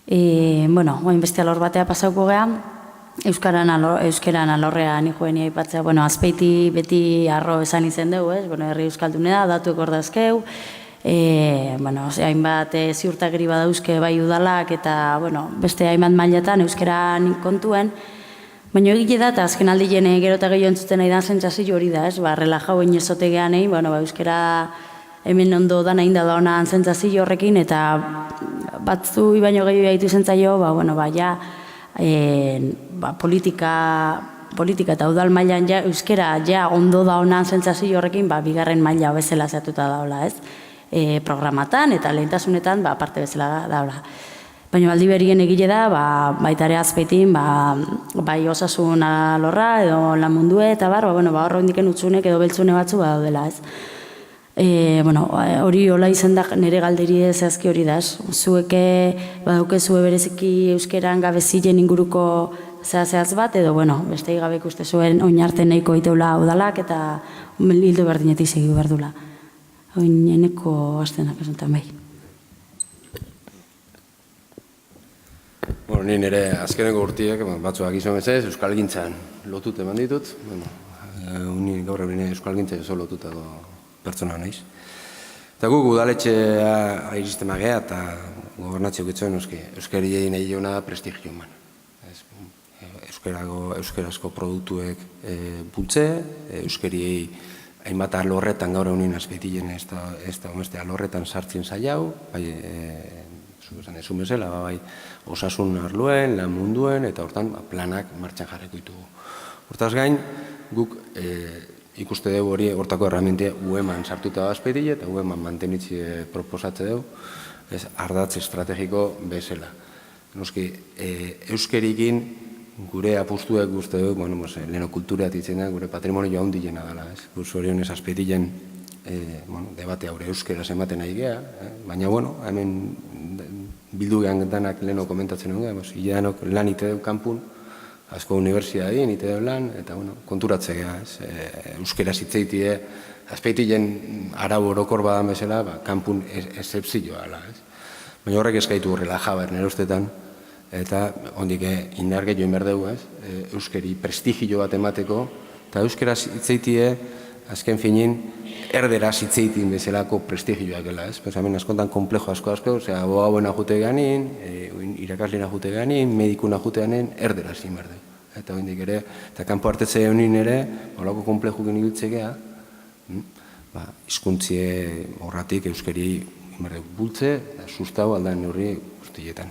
Oain beste alor batea pasauko geha, euskeran alorrean joen aipatzea, azpeiti beti arro esan izen dugu, herri euskaldune da, datuek ordazkeu, hainbat ziurtagiri badauzke bai udalak eta beste hainbat mailatan euskeran kontuen, baina egile da, eta azken aldien gero eta gehiago entzuten nahi da zentzazio hori da, relaja hoin ezote gehan egin, euskera hemen ondo da nahi da ona zentzazio horrekin, eta batzu baino gehiago gaitu zentzaio, politika eta udal mailan euskera ondo da ona zentzazio horrekin, bigarren maila bezala zeatuta daula, programatan eta lehentasunetan parte bezala daula. Baina aldi berien egile da, baitare azpeitin, bai osasun alorra edo lan mundue eta horro indiken utzunek edo beltzune batzu daudela, ez. Hori hola izan da nire galderi zehazki hori da, zueke badaukezue bereziki euskeran gabezilen inguruko zehaz bat, edo beste gabe ikuste zuen oinarte nahiko iteula udalak eta hildo berdinetik segi berdula. Oineneko astenak esantan bai. Ni nire azkeneko urtiek, batzuak izan bezez, euskalgintzan lotut eman ditut. Gaur egin euskalgintzan oso lotutako pertsona naiz. Eta guk udaletxea iristen magea eta gobernatziok itzuen euskari egin nahi jona prestigio eman. Euskarazko produktuek bultze, euskari hainbat alorretan gaur egunin azpeitilen ez da omeste alorretan sartzen zailau, esan bezala, osasun arloen, lan munduen, eta hortan planak martxan jarriko ditugu. Hortaz gain, guk ikuste dugu hori hortako erramientia UEMan sartuta da azpeitile, eta UEMan mantenitzi proposatze dugu, ardatz estrategiko bezala. Noski, euskerikin gure apustuek guzti dugu, leheno kultura atitzen da, gure patrimonio handilena dela. Guz hori honez azpeitilen debate haure euskeraz ematen nahi geha, baina, hemen bildu gehan danak leheno komentatzen dugu, hileanok lan ite dugu kanpun, asko unibertsiadien ite dugu lan, eta konturatze geha, euskeraz itzeitie, azpeitilen arau orokor badan bezala, kanpun excepzioa ala. Baina horrek eskaitu horrela jaber nire ustetan, eta hondik indar gehiago inber dugu, euskeri prestigio bat emateko, eta euskeraz itzeitie, azken finin, erderaz itzeitin bezalako prestigioak gela, ez? Hemen askontan komplejo asko, abogauen ajute ganin, irakaslien ajute ganin, medikun ajute ganin, erderaz inber dugu. Eta hondik ere, eta kanpo hartetze honin ere, holako komplejukin ibiltze geha, hizkuntzie horratik euskeri inber dugu bultze, sustau aldan neurri guztietan.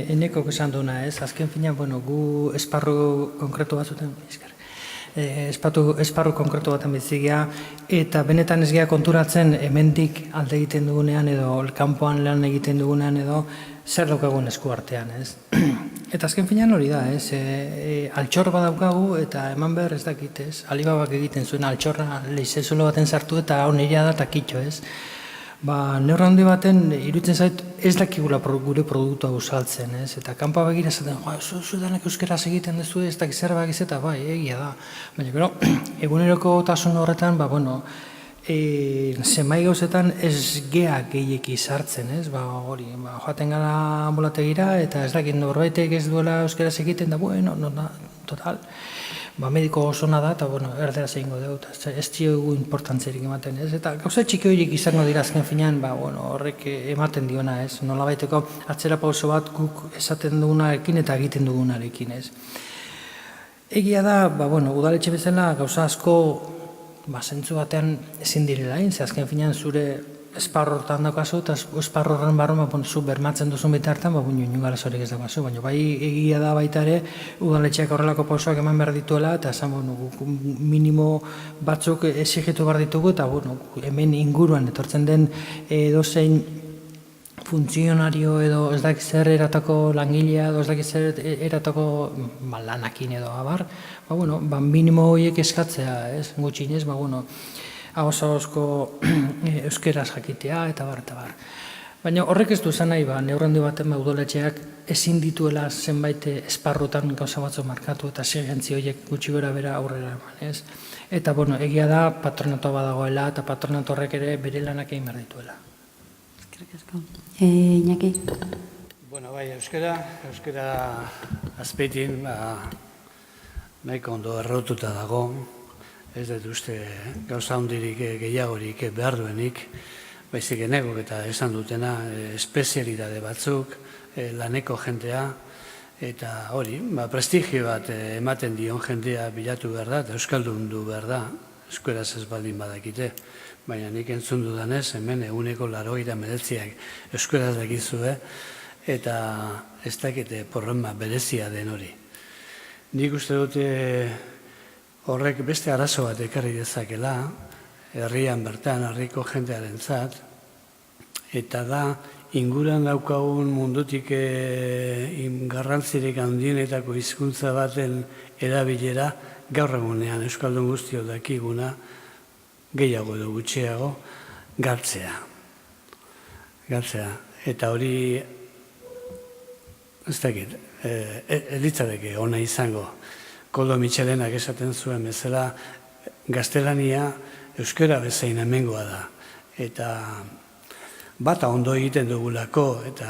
Eneko esan duena, azken fina, gu esparru konkretu batzuten, esparru konkretu baten bizigea, eta benetan ez geha konturatzen hemendik alde egiten dugunean edo kanpoan lan egiten dugunean edo zer daukagun esku artean, ez? Eta azken finean hori da, altxor badaukagu eta eman behar ez dakit, ez? Alibabak egiten zuen altxorra leizezulo baten sartu eta hau nirea da takitxo, ez? Neurra handi baten iruditzen zait ez dakigula gure produktua usaltzen, ez? Eta kanpa begira zaten, zudanak euskeraz egiten duzu ez dakit zer bakiz eta egia da. Baina, gero, eguneroko tasun horretan, zenbait gauzetan ez gea gehieki sartzen, ez? Joaten gara ambulategira eta ez dakit norbaitek ez duela euskeraz egiten da, total. Mediko osona da eta erderaz egingo dugu, ez diogu importantzerik ematen, ez? Eta gauza txiki horiek izango dira azken finean, horrek ematen diona, ez? Nola baiteko atzera pauso bat guk esaten dugunarekin eta egiten dugunarekin, ez? Egia da, udaletxe bezala gauza asko zentzu batean ezin direla egin, ze azken finean zure esparro horretan daukazu, eta esparro horren barruan zu bermatzen duzun bitartan, inun garazorik ez daukazu, baina egia da baita ere, udaletxeak horrelako pausoak eman behar dituela, eta esan minimo batzuk exigitu behar ditugu, eta hemen inguruan etortzen den edozein funtzionario edo ez dakit zer eratako langilea edo ez dakit zer eratako lanakin edo abar, minimo horiek eskatzea, gutxinez, ahos-ahosko euskeraz jakitea eta bar. Baina horrek ez du esan nahi, neurrandi baten udaletxeak ezin dituela zenbait esparrutan gauza batzu markatu eta exigentzia horiek gutxi gora bera aurrera eman, ez? Eta, egia da patronatoa badagoela eta patronatu horrek ere bere lanak egin behar dituela. Eskerrik asko. Iñaki? Bai, euskara azpeitin nahiko ondo errotuta dago, ez dut uste gauza hondirik gehiagorik behar duenik, baizik enegok eta esan dutena espezialitate batzuk, laneko jentea, eta hori, prestigio bat ematen dion jentea bilatu behar da, eta euskaldun du behar da, euskaraz ez baldin badakite, baina nik entzun dudanez, hemen eguneko 89 euskaraz dakizue, eta ez dakite problema berezia den hori. Nik uste dute horrek beste arazo bat ekarri dezakela, herrian bertan, herriko jendearentzat, eta da inguran daukagun mundutik garrantzirik handienetako hizkuntza baten erabilera gaur egunean euskaldun guztiok dakiguna gehiago edo gutxiago galtzea. Eta hori ez dakit, elitzadeke ona izango. Koldo Mitxelenak esaten zuen bezala, gaztelania euskara bezain hemengoa da. Eta bata ondo egiten dugulako, eta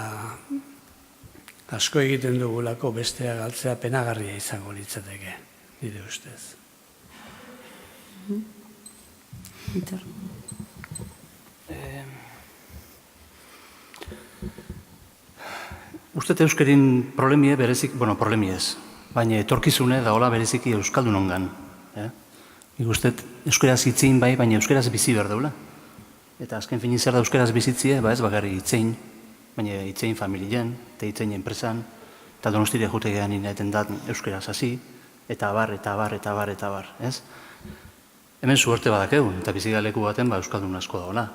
asko egiten dugulako bestea galtzea penagarria izango litzateke, nire ustez. Uste euskerin problemie berezik, problemie ez, baina etorkizune daola bereziki euskaldun ongan. Nik uste euskaraz hitzein bai, baina euskaraz bizi behar daula. Eta azken finin zer da euskaraz bizitzie, ez bakarri hitzein, baina hitzein familien, eta hitzein enpresan, eta Donostire jutegean inaeten dat euskaraz hasi, eta abar, ez? Hemen suerte badakeu, eta bizigaleku baten euskaldun asko daola.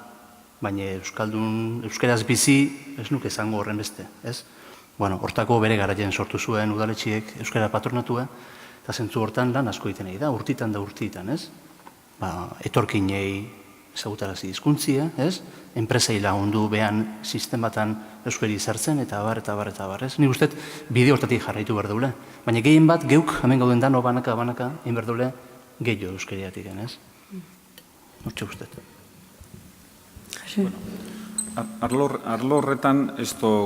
Baina euskaraz bizi ez nuke izango horren beste, ez? Hortako bere garaien sortu zuen udaletxiek euskara patronatua, eta zentzu hortan lan asko egiten da, urtitan, ez? Etorkinei ezagutarazi hizkuntzia, ez? Enpresei lagundu behan sistematan euskari sartzen, eta abar, ez? Nik uste bide hortatik jarraitu behar duela. Baina gehien bat, geuk, hemen gauden dano banaka, egin behar duela, gehiago euskariatik, ez? Hortxe uste. Arlo horretan,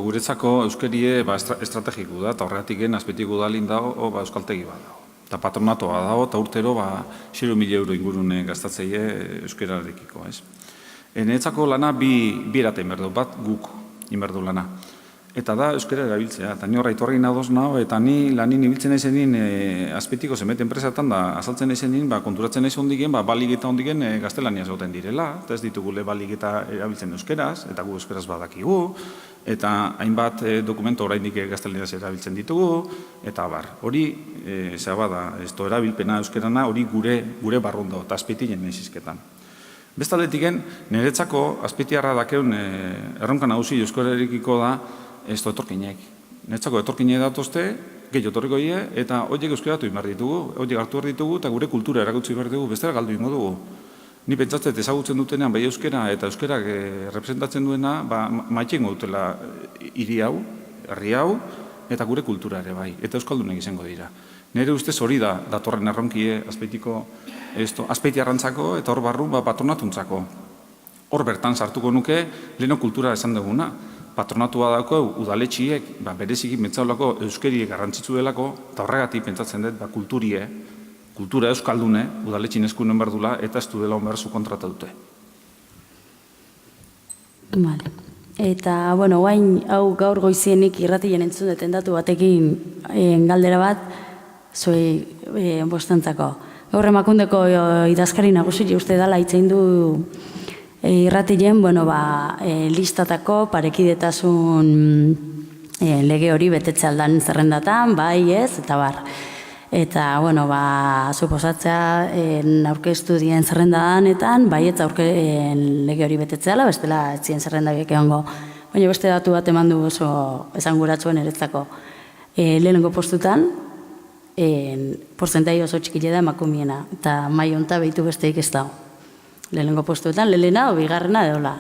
guretzako euskarie estrategiko da, eta horretik gen azpetik udalin dago euskaltegi bat dago. Eta patronatoa dago, eta urtero 6.000 euro ingurune gastatzeie euskararekiko, ez? Niretzako lana bi eraten berdu, bat guk inberdu lana. Eta da euskara erabiltzea, eta ni horra itorrein adoz naho, eta ni lanin ibiltzen ezenin azpetiko zenbait enpresatan da azaltzen ezenin, konturatzen ez ondigen, baligeta ondigen gaztelania zauten direla, eta ez ditugule baligeta erabiltzen euskeraz, eta gu euskeraz badakigu, eta hainbat dokumento oraindik gaztelaniaz erabiltzen ditugu, eta hori, bada, erabilpena euskerana, hori gure barrundo, eta azpetien nahizizketan. Bestaletiken, niretzako azpetiarra dakeun erronka nagusi euskararekiko da etorkinek. Niretzako etorkinek datozte, gehiago etorriko die, eta horiek euskaratu behar ditugu, horiek hartu behar ditugu, eta gure kultura erakutsi behar ditugu, bestera galdu ingo dugu. Ni pentsatzet ezagutzen dutenean, bai euskara eta euskarak representatzen duena, maitxen dutela hiri hau, herri hau, eta gure kultura ere bai, eta euskaldunek izango dira. Nire ustez hori da, datorren erronkie azpeiti arrantzako, eta hor barru patronatuntzako. Hor bertan sartuko nuke, leheno kultura esan duguna. Patronatua dauko udaletxiek, bereziki pentsaulako euskeriek garrantzitsu delako, eta horregatik pentsatzen dut, kultura euskaldune, udaletxin eskunen berdula, eta ez du dela onberzu kontrata dute. Eta, guain, hau gaur goizienik irratien entzun deten datu batekin galdera bat, zuei bostantzako. Gaur emakundeko idazkari nagusi uste dala itzein du irratien, listatako parekidetasun lege hori betetze aldan zerrendatan, bai ez, eta bar. Eta, suposatzea aurkeztu dien zerrendadanetan, bai ez lege hori betetzeala, bestela ez zien zerrenda biek egongo. Baina beste datu bat eman du oso esanguratzuen eretzako. Lehenengo postutan, porzentai oso txikile da emakumiena, eta mai honta behitu besteik ez dago. Lehenengo postuetan, lehena o bigarrena edola.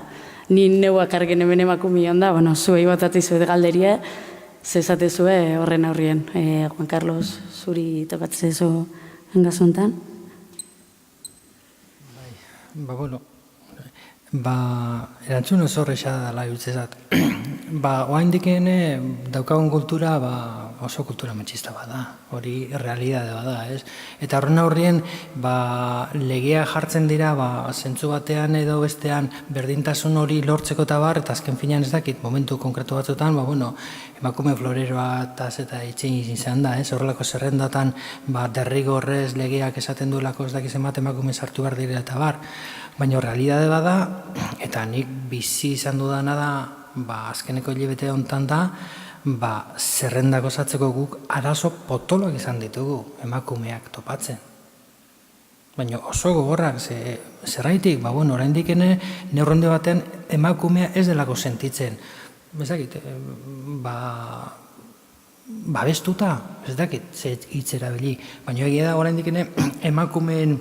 ni neuak argen hemen emakumion da, bueno, zuei botati zuet galderia, zezatezue horren aurrien. Juan Carlos, zuri tokatzen zu engazuntan? Bueno, erantzun oso horreza dela jutzezat. Oain dikene daukagun kultura oso kultura matxista bada, hori realidade bada, ez? Eta horren aurrien legea jartzen dira zentzu batean edo bestean berdintasun hori lortzeko eta eta azken finean ez dakit, momentu konkretu batzutan, emakume floreroa eta itxein izan da, ez? Horrelako zerrendatan derrigorrez legeak esaten duelako ez dakiz emat emakume sartu behar direla eta baina realidade bada, eta nik bizi izan dudana da, azkeneko hilabete honetan da, zerrendak osatzeko guk arazo potoloak izan ditugu emakumeak topatzen. Baina oso gogorrak, zerraitik, oraindik neurronde batean emakumea ez delako sentitzen. Bezakit, babestuta, ez dakit, hitz erabili. Baina egia da oraindik emakumeen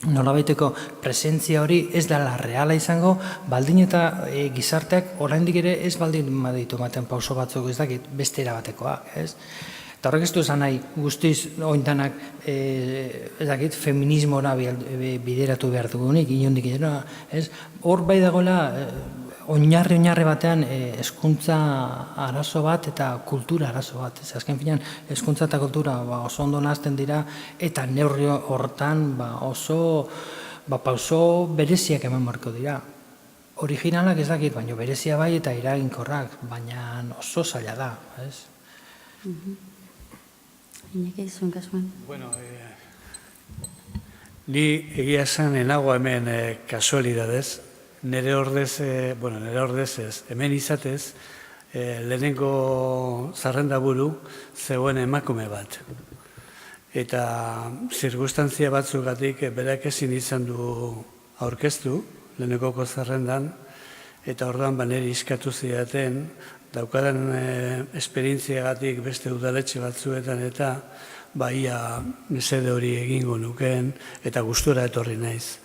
nolabaiteko presentzia hori ez dela reala izango, baldin eta gizarteak oraindik ere ez baldin baditu ematen pauso batzuk ez dakit beste erabatekoak, ez? Eta horrek ez du esan nahi guztiz ointanak ez dakit feminismora bideratu behar dugunik, inondik ez? Hor bai dagoela oinarri batean hezkuntza arazo bat eta kultura arazo bat. Azken finean, hezkuntza eta kultura oso ondo nahazten dira eta neurri hortan oso pauso bereziak eman marko dira. Originalak ez dakit, baina berezia bai eta eraginkorrak, baina oso zaila da, ez? Inaki, zuen kasuan? Bueno, ni egia esan enago hemen kasualidadez, nire ordez ez, hemen izatez, lehenengo zerrendaburu zegoen emakume bat. Eta zirkustantzia batzugatik berak ezin izan du aurkeztu, lehenengoko zerrendan, eta orduan niri iskatu zidaten, daukadan esperientziagatik beste udaletxe batzuetan eta ia mesede hori egingo nuken eta gustura etorri naiz.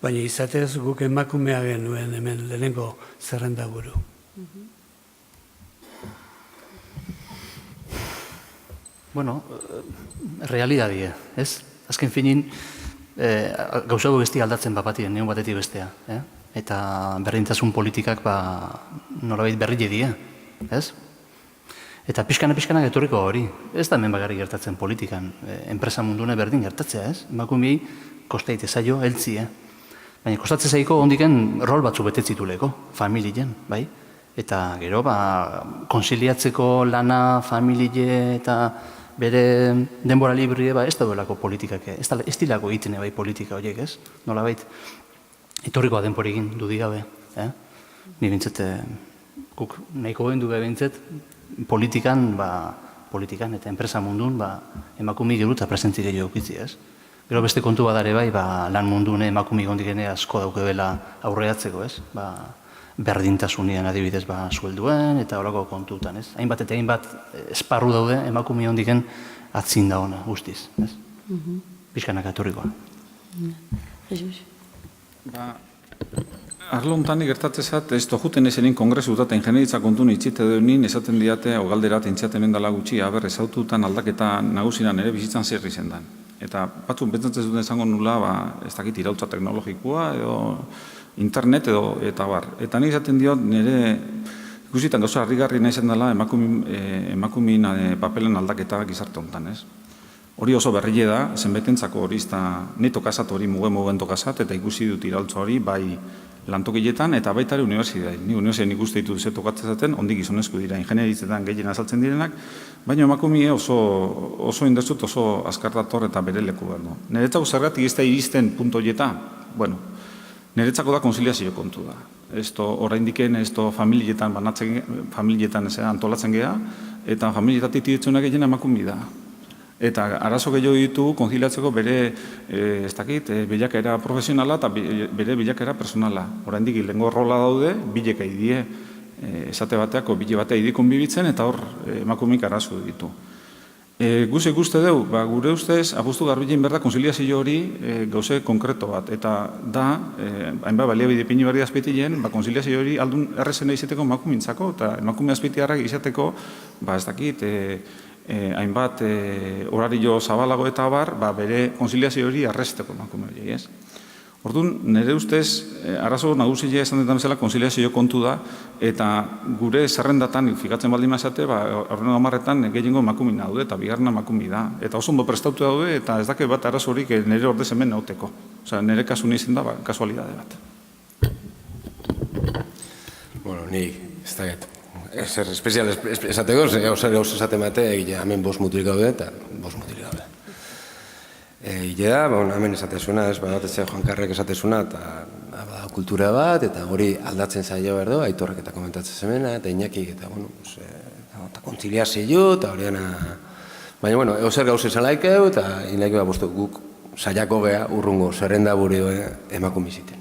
Baina izatez guk emakumea genuen hemen lehenengo zerrendaburu. Bueno, realidadie, ez? Azken finin, gauzago besti aldatzen bapatien, neun batetik bestea. Eta berdintasun politikak nolabait berri die, ez? Eta pixkanak etorriko hori. Ez da hemen bakarrik gertatzen politikan. Enpresa mundune berdin gertatzea, ez? Emakumei kosteite zaio, heltzie. Baina kostatzen zaiko ondiken rol batzu betetzituleko, familien, bai? Eta gero, konsiliatzeko lana, familie eta bere denbora librie, ez da duelako politikak, ez dilako egiten bai politika horiek, ez? Nola bait, etorrikoa denporikin dudik gabe, Ni bintzet, guk nahiko gendu gabe bintzet, politikan eta enpresa mundun, emakumi gero eta presentzi gehiago ukitzi, ez? Gero beste kontu badare bai, lan mundune emakumi gondikene asko daukebela aurreatzeko, ez? Berdintasunien adibidez suelduen eta horako kontutan, ez? Hainbat eta hainbat esparru daude emakumi hondiken atzin da ona, guztiz, ez? Bizkanak aturrikoa. Jesus. Arlo hontan gertatzezat, ez tojuten ezenin kongresu eta ingenieritza kontun itxite deunin, esaten diate, o galderat intxaten endala gutxi, ezaututan aldaketa nagusinan ere bizitzan zer izendan. Eta batzun pentsatzen zuten esango nula, ez dakit irautza teknologikoa, edo internet, eta bar. Eta nik esaten diot, nire ikusitan gauza harrigarri nahi zen dela emakumin papelen aldaketa gizarte honetan, ez? Hori oso berrile da, zenbetentzako hori, neto kasat hori mugen tokasat, eta ikusi dut iraultza hori, bai lantokiletan, eta baita ere unibertsitatean. Ni unibertsitatean ikuste ditut ze tokatzen zaten, ondik gizonezko dira, ingenieritzetan gehien azaltzen direnak, baina emakumie oso indezut, oso azkartator eta bere leku behar du. Niretzako zergatik ez da iristen punto horieta, bueno, niretzako da konsiliazio kontu da. Oraindiken, familietan antolatzen geha, eta familietatik tiretzunak egin emakumi da. Eta arazo gehiago ditugu konziliatzeko bere, ez dakit, bilakaera profesionala eta bere bilakaera personala. Oraindik lehengo rola daude, bileka idie, esate bateako bile batea idikon bibitzen, eta hor emakumik arazo ditu. Guz ikuste dugu, gure ustez, apustu garbilein behar da konziliazio hori gauze konkreto bat. Eta da, hainbat baliabide ipini berri azpitien, konziliazio hori aldun errezena izateko emakumintzako, eta emakume azpitiarrak izateko, ez dakit, hainbat horario zabalago eta abar, bere konziliazio hori arrezteko emakume hori, ez? Orduan, nire ustez, arazo nagusia esan den bezala konziliazio kontu da, eta gure zerrendatan, fikatzen baldin mazate, horren hamarretan gehiengo emakumin daude, eta bigarna emakumin da. Eta oso ondo prestautu daude, eta ez dake bat arazo horik nire ordez hemen nauteko. Osea, nire kasu nizen da, kasualidade bat. Bueno, nik, ez da get, ezer espezial esateko, zer gauz esate mate, hemen 5 mutilik gaude, eta 5 mutilik gaude. Ile da, hemen esatezuna, badatetzea Juan Karrek esatezuna, eta kultura bat, eta hori aldatzen zaila behar du, Aitorrek eta komentatzen zemena, eta Iñakik, eta, eta kontziliazio, eta hori dena... Baina, eozer gauz esan laikeu, eta Iñakik bostu guk saiako geha urrungo zerrenda buri emakumiziten.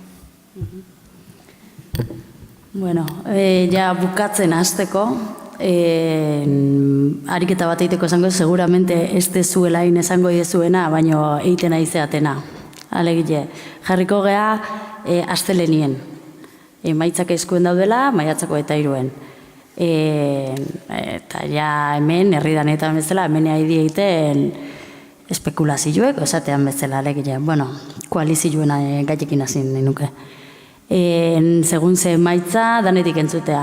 Bueno, ja bukatzen hasteko, ariketa bat egiteko esango, seguramente ez dezuela esango idezuena, baino egiten aizeatena. Alegile, jarriko geha astelenien. Maitzak eskuen daudela, maiatzako eta 3. Eta ja hemen, herridanetan bezala, hemen haidi egiten espekulazioek, esatean bezala, alegile. Bueno, koalizioen gaiekin hazin nuke. Segun ze maitza, danetik entzutea,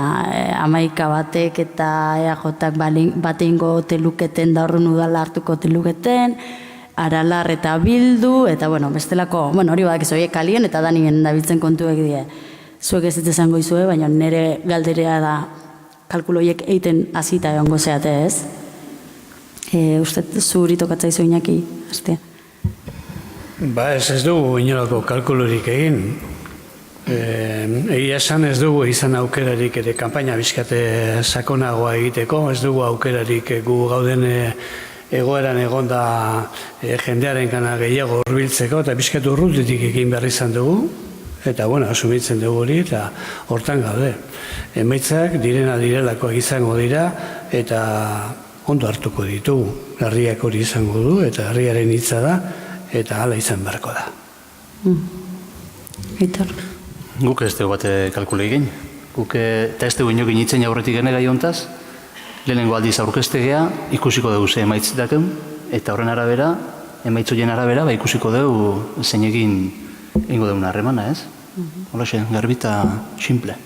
11 batek eta EAJak bateingo teluketen da horren udala hartuko teluketen, Aralar eta Bildu, eta bestelako, hori badak ez horiek kalien eta danien dabiltzen kontuek die. Zuek ez ez esango izue, baina nire galderea da kalkuloiek eiten hasita egongo zeate ez. Uste zuri tokatza izu Iñaki, hastea. Ez dugu inolako kalkulurik egin. Egia esan ez dugu izan aukerarik ere kanpaina bizkate sakonagoa egiteko, ez dugu aukerarik gu gauden egoeran egonda jendearen gana gehiago hurbiltzeko, eta bizkatu urrutitik egin behar izan dugu, eta asumitzen dugu hori, eta hortan gaude. Emaitzak direna direlako izango dira, eta ondo hartuko ditugu. Herriak hori izango du, eta herriaren hitza da, eta hala izan beharko da. Aitor. Guk ez dugu bate kalkule egin. Guk eta ez dugu inokin itzen aurretik gene gai hontaz, lehenengo aldiz aurkeztegea ikusiko dugu ze emaitz daken, eta horren arabera, emaitzoien arabera, ikusiko dugu zein egin ingo dugu harremana, ez? Holaxe, garbita, simple.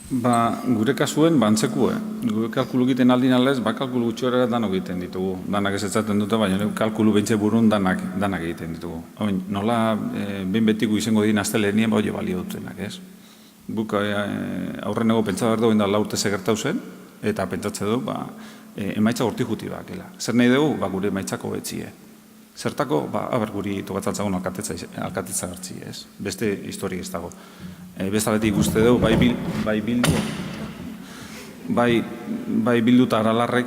Gure kasuen, antzekue. Gure kalkulu egiten aldin aldez, kalkulu gutxorera danok egiten ditugu. Danak ez etzaten dute, baina kalkulu behintze burun danak egiten ditugu. Nola, behin betiko izango din astelenien bai balio dutenak, ez? Guk aurrenego pentsa behar dugu, 4 urte segertau zen, eta pentsatze du, emaitza hortik juti bakela. Zer nahi dugu, gure emaitzako betzie. Zertako, guri tokatzatzagun alkatetza gartzi, ez? Beste historik ez dago. Bestaletik ikuste dugu, bai Bildu eta Aralarrek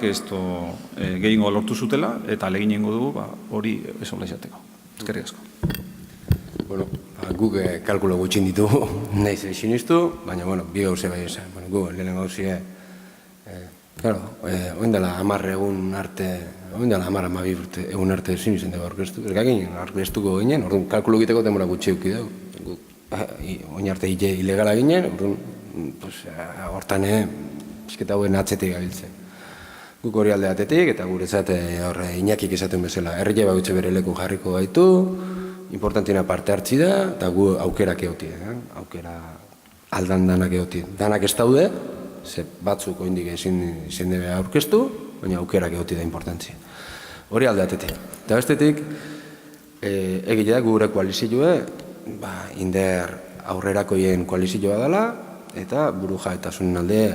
gehiengo lortu zutela, eta leginengo dugu hori esola izateko. Eskerrik asko. Guk kalkulo gutxin ditugu, nahi zen sinistu, baina, bi gauze bai esan. Guk, lehen gauzie, oin dela 10 egun arte, oin dela 10 egun arte ezin izan dugu aurkeztu. Ergakinen aurkeztuko ginen, orduan kalkulo egiteko demora gutxi euki dugu. Oin arte ilegala ginen, hortan pizketa hauen atzetik gabiltzen. Guk hori alde atetik, eta guretzat Iñakik esaten bezala, herria bautze bere leku jarriko gaitu, importantiena parte hartzi da, eta gu aukerak egotie, aukera aldan danak egotie. Danak ez daude, ze batzuk oindik ezin debe aurkeztu, baina aukerak egotie da importantzia. Hori alde atetik. Eta bestetik, egile da gure koalizioa, Inder aurrerakoien koalizioa dela, eta burujaetasunen alde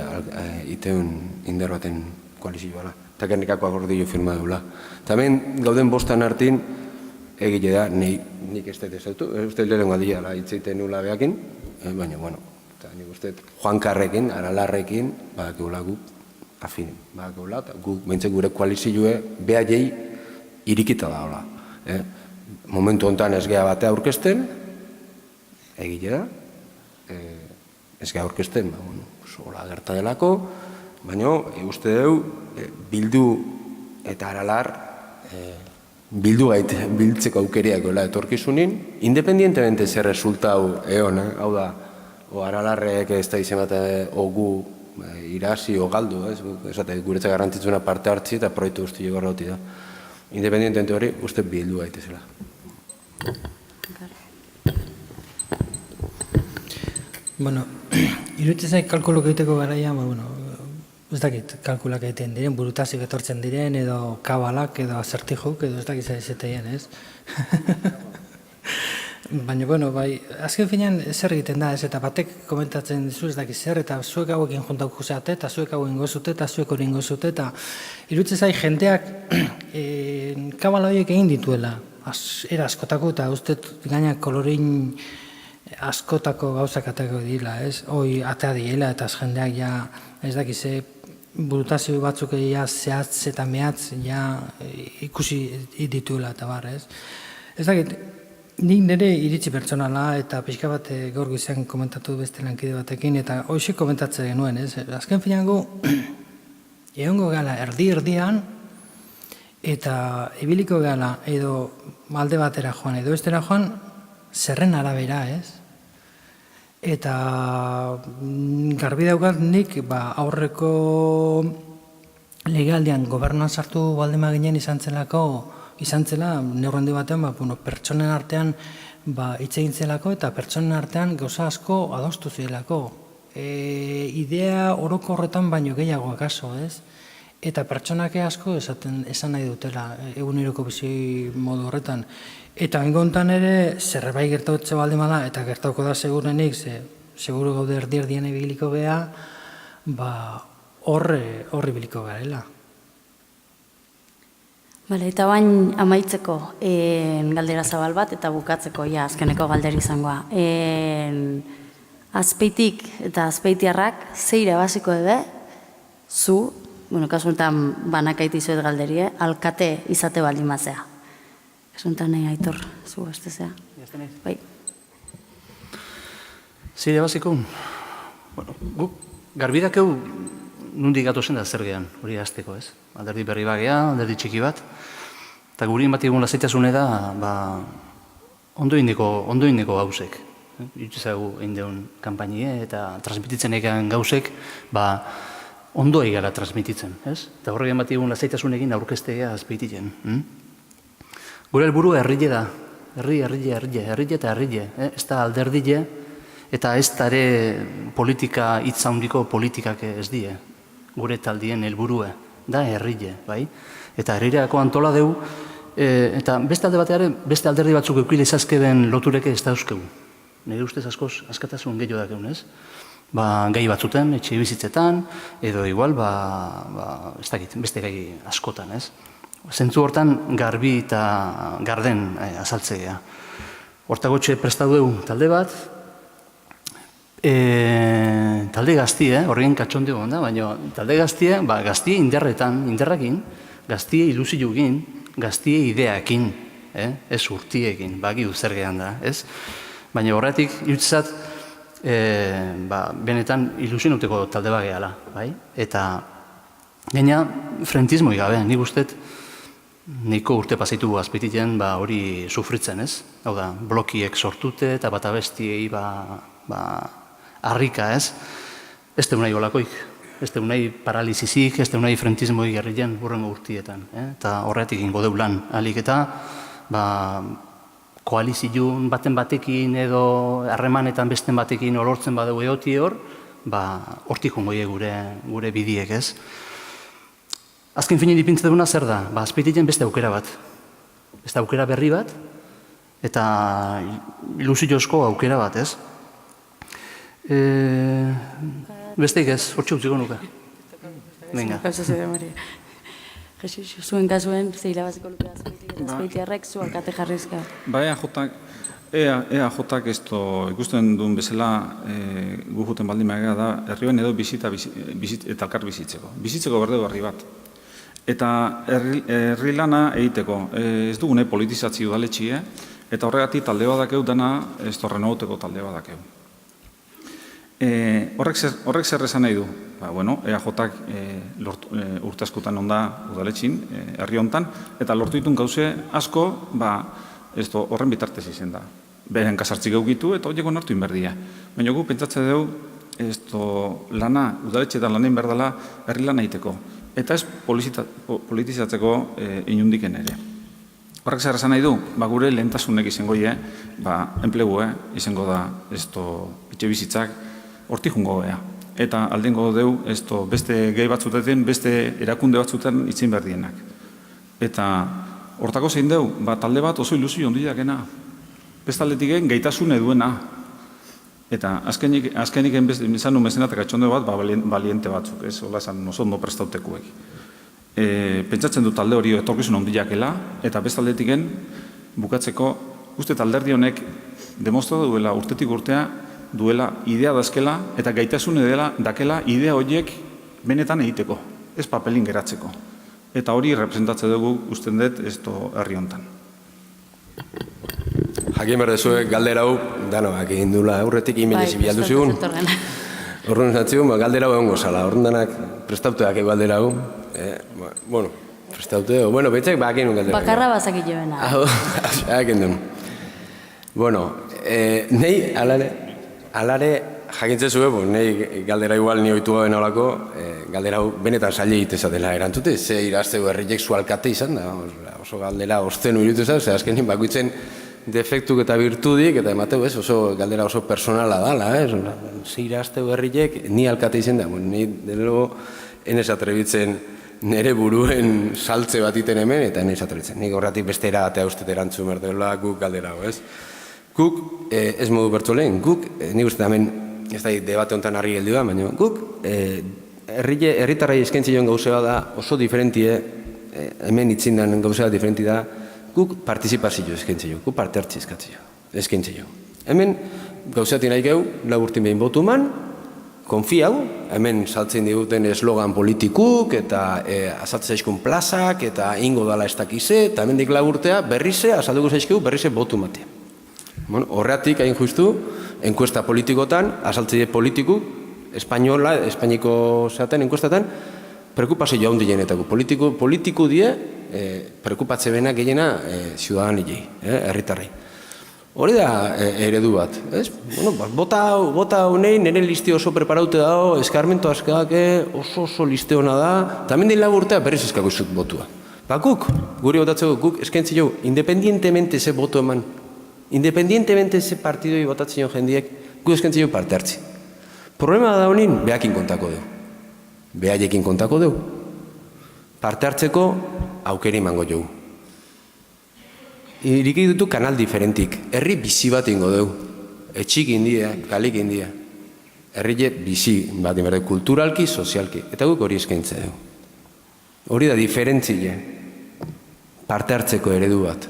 iteun Inder baten koalizioa dela. Eta gernikako akordio firma dula. Eta hemen gauden bostan hartin, egile da, nik ez dut ezautu, uste lehen gadila dela hitzeiten nula behakin, baina, nik uste Juan Karrekin, Aralarrekin, badakegula guk afin, badakegula, eta guk behintzen gure koalizioa behaiei irikita da hola. Momentu honetan ez geha batea aurkezten, egile da, ez geha aurkezten, hola gerta delako, Baina, uste dugu, bildu eta Aralar biltzeko aukeriak etorkizunin, independientemente zer resultau egon, hau da, Aralarrek ez da izan bat gu irasi o galdu, guretzak garrantzitsuna parte hartzi eta proiektu guzti joko rauti da. Independientemente hori, uste bildu gaitezela. Bueno, iruditzen zait kalkulok egiteko garaian, ez dakit kalkulak egiten diren, burutazik etortzen diren, edo kabalak, edo azertijok, edo ez dakit zaizeteien, ez? Baina, bai, azken finean zer egiten da, ez, eta batek komentatzen dizu ez dakit zer, eta zuek hauekin juntak juzeate, eta zuek hau ingozute, eta zuek hori ingozute, eta iruditzen zait jendeak kabala horiek egin dituela, era askotako, eta uste gainak kolorin askotako gauzak atako dira, ez? Hoi atea diela eta jendeak ja, ez dakize, burutazio batzuk ja zehatz eta mehatz ja ikusi dituela eta bar, ez? Ez dakit, nik nire iritzi pertsonala eta pixka bat gaur goizean komentatu beste lankide batekin eta hoxe komentatzen genuen, ez? Azken finean gu, egongo gala erdi-erdian eta ibiliko gala edo alde batera joan edo bestera joan zerren arabera, ez? Eta garbi daukat nik aurreko legealdian gobernuan sartu baldema ginen izan zela, neurrandi batean, pertsonen artean hitz egin zelako eta pertsonen artean gauza asko adostu zelako. Idea oroko horretan baino gehiago akaso, ez? Eta pertsonak asko esan nahi dutela eguneroko bizi modu horretan. Eta bengontan ere, zerbait gertautze baldin bada, eta gertauko da segurenik, seguru gaude erdi-erdien ibiliko geha, horri biliko garela. Bale, eta bain amaitzeko galdera zabal bat, eta bukatzeko azkeneko galdera izangoa. Azpeitik eta azpeitiarrak zeira basiko ebe, zu, kasu honetan banakaiti zuet galderie, alkate izate baldin mazea. Kasu honetan nahi Aitor, zu bestezea. Bai. Zeira basiko, guk garbidakeu nundik gatozen da zer gehan, hori azteko, ez? Alderdi berri bagea, alderdi txiki bat, eta guri bat egun lasaitasunea da, ondo indiko gauzek. Jutzagu egin deun kanpainie eta transmititzen egan gauzek, ondo egara transmititzen, ez? Eta horregen bat egun lasaitasunekin aurkeztea azpeititzen. Gure helburu herrile da, herri eta herrile, ez da alderdile, eta ez da ere politika, hitz handiko politikak ez die, gure taldien helburue, da herrile, bai? Eta herrirako antola deu, eta beste alde bateare, beste alderdi batzuk eukile izazkeben lotureke ez da euskegu. Nire ustez askoz, askatasun gehiago dakeun, ez? Gai batzuten, etxe bizitzetan, edo igual, ez dakit, beste gai askotan, ez? Zentzu hortan garbi eta garden azaltzea. Hortagotxe prestatu dugu talde bat, talde gaztie, horrein katxonde gonda, baina talde gaztie, gaztie indarrakin, gaztie ilusioekin, gaztie ideakin, ez urtiekin, bagi uzergean da, ez? Baina horretik, jutzat, benetan ilusionuteko talde bageala, bai? Eta gaina frentismoi gabe, nik ustet, niko urte pasaitu azpeititen hori sufritzen, ez? Hau da, blokiek sortute eta bat abestiei harrika, ez? Ez teunai olakoik, ez teunai paralizizik, ez teunai frentismoi gerrilen burrengo urtietan. Eta horretik ingo deu lan, alik eta koalizioen batekin edo harremanetan besten batekin olortzen badeu eoti hor, hortik jongoie gure bidiek, ez? Azken finen ipintzen duguna zer da? Azpeititen beste aukera bat. Beste aukera berri bat, eta ilusiozko aukera bat, ez? Besteik ez, hortxe utziko nuke. Venga. Jesus, zuen kasuen, zeira baziko luke azpeitiarrek, zu alkate jarrizka. EAJak ikusten duen bezala gu juten baldin magea da, herrioen edo bizita eta elkar bizitzeko. Bizitzeko berde barri bat. Eta herri lana egiteko, ez dugune politizatzi udaletxie, eta horregatik talde badakeu dana ez torren egoteko talde badakeu. Horrek zer esan nahi du? EAJak urte askotan onda udaletxin, herri hontan, eta lortu ditun gauze asko, horren bitartez izen da. Beren kasartzik eugitu eta horiek onartu inberdia. Baina gu pentsatze dugu lana, udaletxetan lanein berdala herri lan egiteko. Eta ez politizatzeko inundiken ere. Horrek zer esan nahi du? Gure lehentasunek izango enplegu izango da etxe bizitzak hortik jungo gea. Eta aldengo deu beste gehi batzuteten, beste erakunde batzutan itzin berdienak. Eta hortako zein deu, talde bat oso ilusio ondiakena. Bestaletik egin gaitasune duena. Eta azkenik izan nu mezenatak atxonde bat baliente batzuk, ez? Hola esan oso ondo prestautekuek. Pentsatzen du talde hori etorkizun ondiakela, eta bestaldetik egin bukatzeko, uste talderdi honek demostra duela urtetik urtea duela idea dazkela eta gaitasune dakela idea horiek benetan egiteko, ez papelin geratzeko. Eta hori representatze dugu usten dut herri hontan. Jakin berdezuek galdera hau, danoak egin dula aurretik imenez ibialdu zigun. Horren zatzen, galdera hau egongo zala, horren danak prestauteak egu galdera hau. Prestauteo, betxek bakin un galdera. Bakarra bazakit joena. Hakin duen. Nei, alare, jakintzen zuen, nei galdera igual ni oitu gaben olako, galdera hau benetan zaila egitezatela erantzute, ze irazteu herriek zu alkate izan da, oso galdera oztenu irutu zau, ze azkenin bakuitzen defektuk eta virtudik, eta emateu ez, oso galdera oso personala dala, ze irazteu herriek ni alkate izan da, ni denelo enez atrebitzen nire buruen saltze bat iten hemen, eta enez atrebitzen, nik horretik beste eratea ustet erantzun berdeola guk galdera hau, ez? Guk, ez modu bertu lehen, guk, nik uste hemen, ez da debate honetan harri geldi da, baina guk, herritarrai eskaintzi joan gauzea da oso diferentie, hemen itzindan gauzea diferenti da, guk partizipazio eskaintzi jo, guk parte hartzi eskaintzi jo. Hemen gauzeatik nahi geu, laburtin behin botu man, konfiau, hemen saltzen diguten eslogan politikuk, eta azaltzen zaizkun plazak, eta ingo dala ez dakize, eta hemen dik laburtea berrize, azalduko zaizkeu berrize botu matea. Horreatik, hain justu, enkuesta politikotan, azaltzeide politiku, Espainiko zaten enkuestatan, preokupazio handi jenetako. Politiku die, preokupatze benak gehiena ziudadanilei, herritarrei. Hori da eredu bat, ez? Bota honei, nire listi oso preparaute dago, eskarmento askake, oso liste hona da, eta hemen din laburtea berriz eskako izut botua. Guk, guri botatzeko, guk eskaintzi jo, independientemente ze boto eman, independientemente ze partidoi botatzen jo jendiek, gu eskaintzi jo parte hartzi. Problema da honin, behakin kontako du. Behaiekin kontako du. Parte hartzeko aukeri emango jo. Irik dutu kanal diferentik. Herri bizi bat ingo du. Etxik india, kalik india. Herri bizi bat inberde, kulturalki, sozialki. Eta guk hori eskaintze du. Hori da diferentzile. Parte hartzeko eredu bat.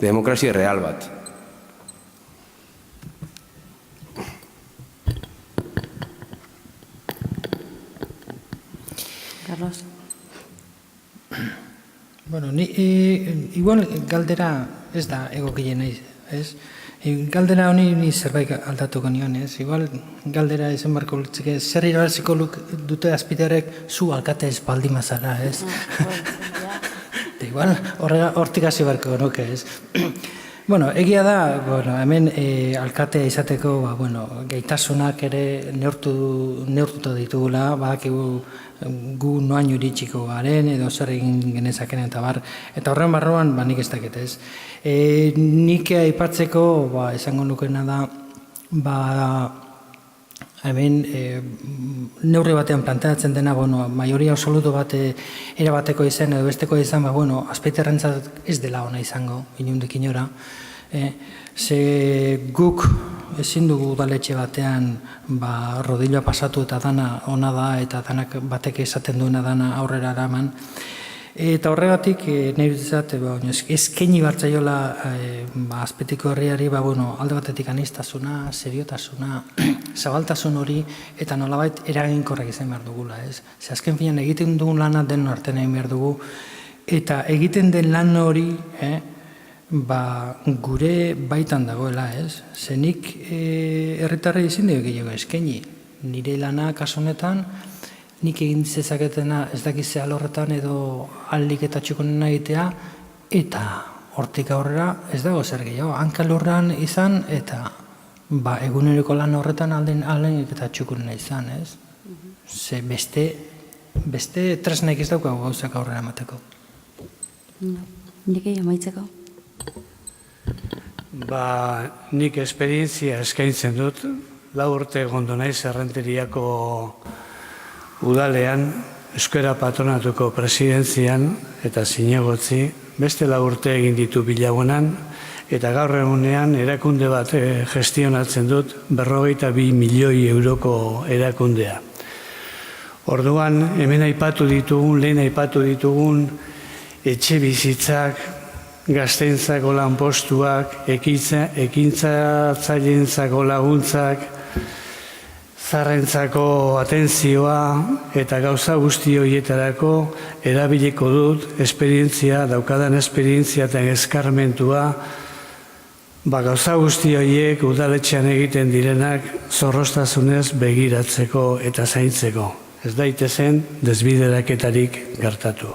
Demokrazia real bat. Carlos. Igual galdera ez da egokile nahi, ez? Galdera honi ni zerbait aldatuko nion, ez? Igual galdera izan barko lutzike, zer irabaziko dute azpiterek zu alkate ez baldin mazara, ez? Igual hortik hasi barko nuke, ez? Egia da, hemen alkatea izateko gaitasunak ere neurtuta ditugula, badakigu gu noain iritsiko garen edo zer egin genezaken eta bar, eta horren barruan nik ez dakit ez. Nik aipatzeko esango nukena da, hemen neurri batean planteatzen dena, maioria absoluto bat erabateko izan edo besteko izan, Azpeiterrentzat ez dela ona izango, inundik inora. Ze guk ezin dugu udaletxe batean rodilloa pasatu eta dana ona da eta danak batek esaten duena dana aurrera eraman. Eta horregatik, nahi dutzat, eskaini bartzaiola Azpeitiko herriari, alde batetik aniztasuna, seriotasuna, zabaltasun hori, eta nolabait eraginkorrak izan behar dugula, ez? Ze azken finan egiten dugun lana den artean egin behar dugu, eta egiten den lan hori, gure baitan dagoela, ez? Zenik herritarrei ezin dugu gehiago eskaini. Nire lana kasu honetan, nik egin zezaketena ez dakizea alorretan edo aldik eta txukonen egitea, eta hortik aurrera ez dago zer gehiago. Hankalurran izan eta eguneroko lan horretan aldenik eta txukonen izan, ez? Ze beste tresnek ez daukagu gauzak aurrera emateko. Nik amaitzeko. Nik esperientzia eskaintzen dut, 4 urte egondo naiz Errenteriako udalean, euskara patronatuko presidentzian eta zinegotzi, beste 4 urte egin ditu Bilagunan, eta gaur egunean erakunde bat gestionatzen dut, 42 milioi euroko erakundea. Orduan, hemen lehen aipatu ditugun, etxe bizitzak, gazteentzako lanpostuak, ekintzatzaileentzako laguntzak, zaharrentzako atentzioa eta gauza guzti horietarako erabiliko dut daukadan esperientzia eta eskarmentua, gauza guzti horiek udaletxean egiten direnak zorroztasunez begiratzeko eta zaintzeko. Ez daitezen desbideraketarik gertatu.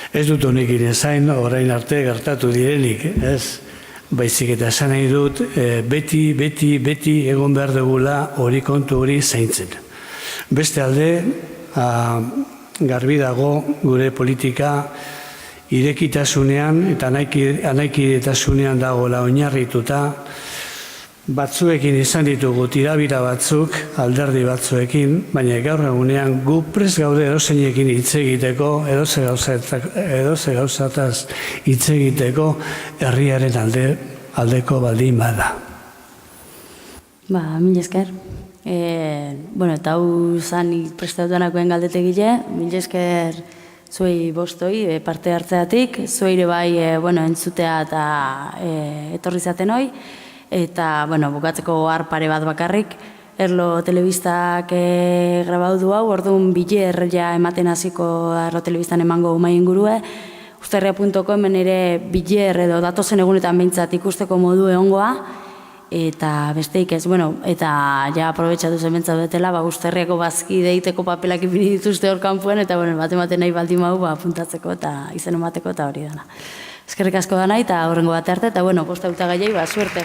Ez dut honekin ezain, orain arte gertatu direnik, ez? Baizik eta esan nahi dut, beti egon behar dugula hori kontu hori zaintzen. Beste alde, garbi dago gure politika irekitasunean eta anaikidetasunean dagoela oinarrituta, batzuekin izan ditugu tirabira batzuk, alderdi batzuekin, baina gaur egunean gu prest gaude edozeinekin hitz egiteko, edoze gauzataz hitz egiteko herriaren aldeko baldin bada. Mil esker. Eta hau zan prestatuanakoen galdetegile, mil esker zuei bostoi parte hartzeatik, zueire bai entzutea eta etorri zaten hoi, eta, bukatzeko pare bat bakarrik, Erlo Telebistak grabau du hau, orduan biler ja ematen hasiko Erlo Telebistan emango umai ingurue, usterria.com ere biler edo datozen egunetan behintzat ikusteko modu egongoa, eta besteik ez, eta ja aprobetxatu zen bentsat betela, usterriako bazki deiteko papelak ipini dituzte hor kanpuen, eta bat-ematen nahi baldin mau, apuntatzeko eta izen emateko eta hori dana. Eskerrik asko da nahi, eta horrengo bat arte, eta posta utagaiei, suerte!